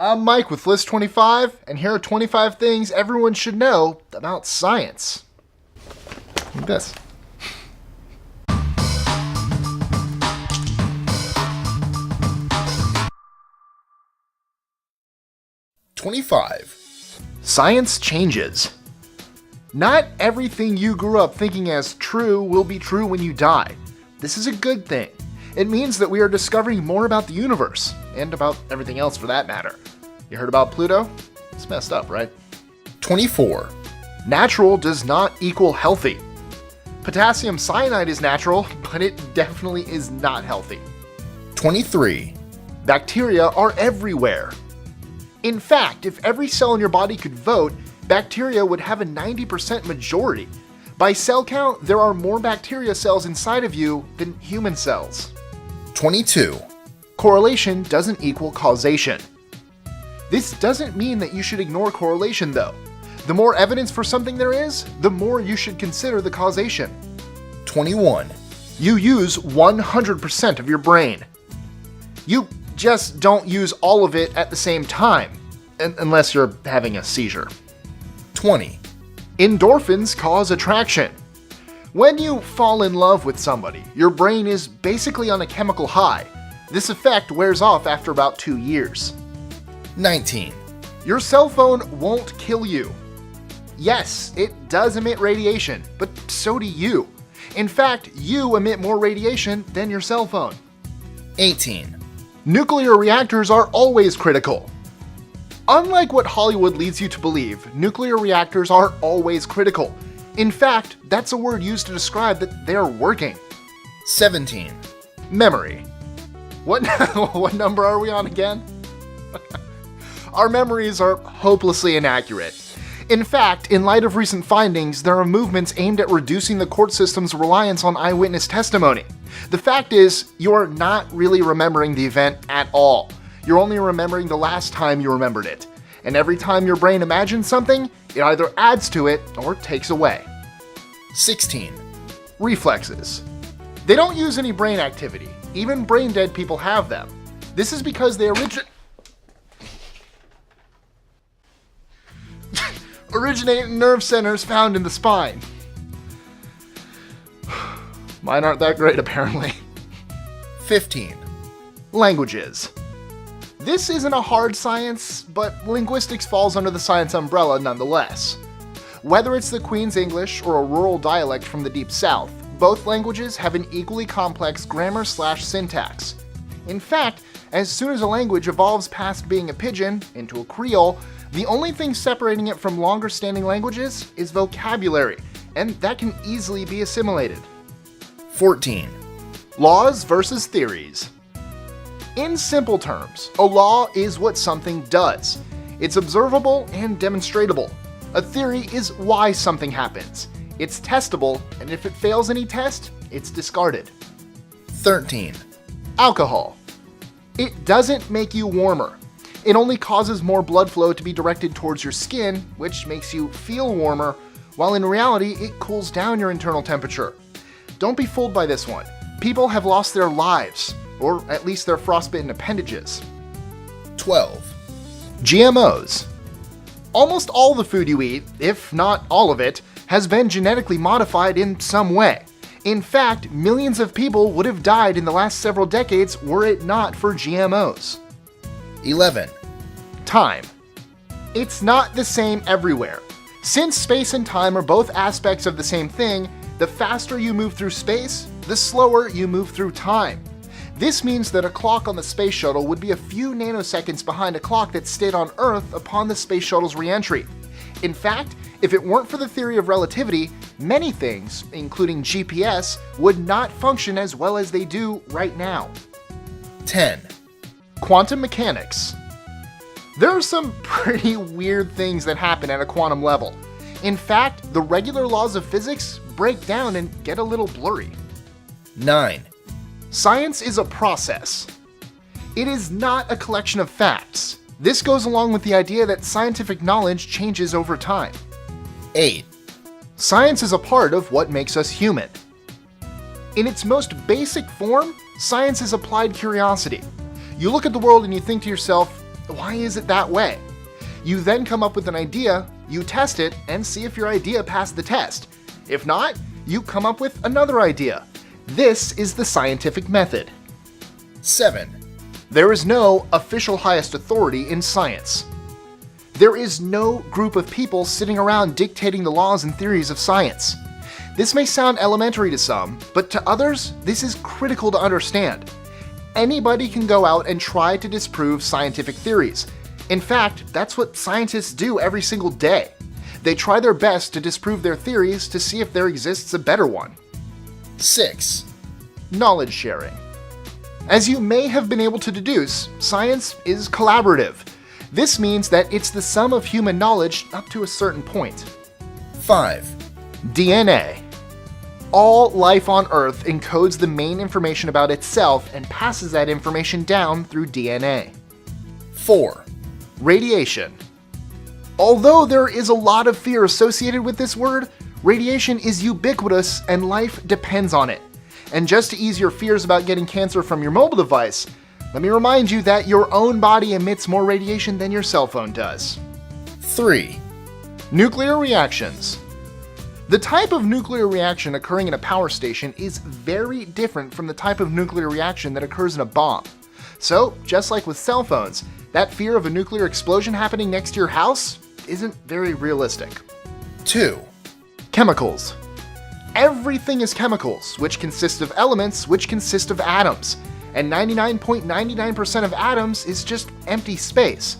I'm Mike with List 25, and here are 25 things everyone should know about science. Like this. Science changes. Not everything you grew up thinking as true will be true when you die. This is a good thing. It means that we are discovering more about the universe, and about everything else for that matter. You heard about Pluto? It's messed up, right? 24. Natural does not equal healthy. Potassium cyanide is natural, but it definitely is not healthy. 23. Bacteria are everywhere. In fact, if every cell in your body could vote, bacteria would have a 90% majority. By cell count, there are more bacteria cells inside of you than human cells. 22. Correlation doesn't equal causation. This doesn't mean that you should ignore correlation, though. The more evidence for something there is, the more you should consider the causation. 21. You use 100% of your brain. You just don't use all of it at the same time, unless you're having a seizure. 20. Endorphins cause attraction. When you fall in love with somebody, your brain is basically on a chemical high. This effect wears off after about 2 years. 19. Your cell phone won't kill you. Yes, it does emit radiation, but so do you. In fact, you emit more radiation than your cell phone. 18. Nuclear reactors are always critical. Unlike what Hollywood leads you to believe, nuclear reactors are always critical. In fact, that's a word used to describe that they're working. 17. Memory. What number are we on again? Our memories are hopelessly inaccurate. In fact, in light of recent findings, there are movements aimed at reducing the court system's reliance on eyewitness testimony. The fact is, you're not really remembering the event at all. You're only remembering the last time you remembered it. And every time your brain imagines something, it either adds to it or takes away. 16. Reflexes. They don't use any brain activity. Even brain dead people have them. This is because they originate in nerve centers found in the spine. Mine aren't that great, apparently. 15. Languages. This isn't a hard science, but linguistics falls under the science umbrella nonetheless. Whether it's the Queen's English or a rural dialect from the Deep South, both languages have an equally complex grammar/syntax. In fact, as soon as a language evolves past being a pidgin into a Creole, the only thing separating it from longer-standing languages is vocabulary, and that can easily be assimilated. 14. Laws versus theories. In simple terms, a law is what something does. It's observable and demonstratable. A theory is why something happens. It's testable, and if it fails any test, it's discarded. 13. Alcohol. It doesn't make you warmer. It only causes more blood flow to be directed towards your skin, which makes you feel warmer, while in reality, it cools down your internal temperature. Don't be fooled by this one. People have lost their lives, or at least their frostbitten appendages. 12. GMOs. Almost all the food you eat, if not all of it, has been genetically modified in some way. In fact, millions of people would have died in the last several decades were it not for GMOs. 11. Time. It's not the same everywhere. Since space and time are both aspects of the same thing, the faster you move through space, the slower you move through time. This means that a clock on the space shuttle would be a few nanoseconds behind a clock that stayed on Earth upon the space shuttle's re-entry. In fact, if it weren't for the theory of relativity, many things, including GPS, would not function as well as they do right now. 10. Quantum mechanics. There are some pretty weird things that happen at a quantum level. In fact, the regular laws of physics break down and get a little blurry. 9. Science is a process. It is not a collection of facts. This goes along with the idea that scientific knowledge changes over time. 8. Science is a part of what makes us human. In its most basic form, science is applied curiosity. You look at the world and you think to yourself, why is it that way? You then come up with an idea, you test it, and see if your idea passed the test. If not, you come up with another idea. This is the scientific method. 7. There is no official highest authority in science. There is no group of people sitting around dictating the laws and theories of science. This may sound elementary to some, but to others, this is critical to understand. Anybody can go out and try to disprove scientific theories. In fact, that's what scientists do every single day. They try their best to disprove their theories to see if there exists a better one. 6. Knowledge sharing. As you may have been able to deduce, science is collaborative. This means that it's the sum of human knowledge up to a certain point. 5. DNA. All life on Earth encodes the main information about itself and passes that information down through DNA. 4. Radiation. Although there is a lot of fear associated with this word, radiation is ubiquitous and life depends on it. And just to ease your fears about getting cancer from your mobile device, let me remind you that your own body emits more radiation than your cell phone does. 3. Nuclear reactions. The type of nuclear reaction occurring in a power station is very different from the type of nuclear reaction that occurs in a bomb. So, just like with cell phones, that fear of a nuclear explosion happening next to your house isn't very realistic. 2. Chemicals. Everything is chemicals, which consist of elements, which consist of atoms. And 99.99% of atoms is just empty space.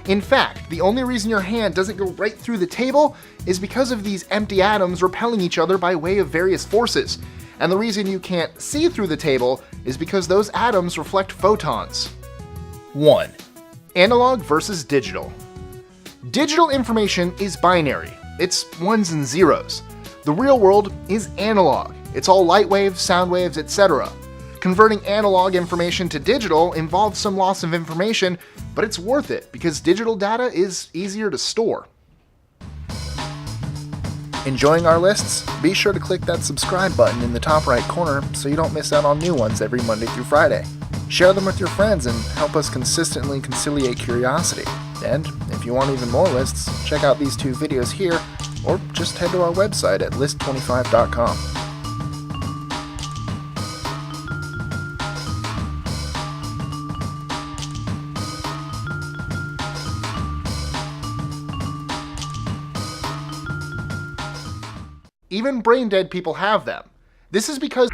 In fact, the only reason your hand doesn't go right through the table is because of these empty atoms repelling each other by way of various forces. And the reason you can't see through the table is because those atoms reflect photons. 1. Analog versus digital. Digital information is binary. It's ones and zeros. The real world is analog. It's all light waves, sound waves, etc. Converting analog information to digital involves some loss of information, but it's worth it because digital data is easier to store. Enjoying our lists? Be sure to click that subscribe button in the top right corner so you don't miss out on new ones every Monday through Friday. Share them with your friends and help us consistently conciliate curiosity. And if you want even more lists, check out these 2 videos here, or just head to our website at list25.com. Even brain dead people have them. This is because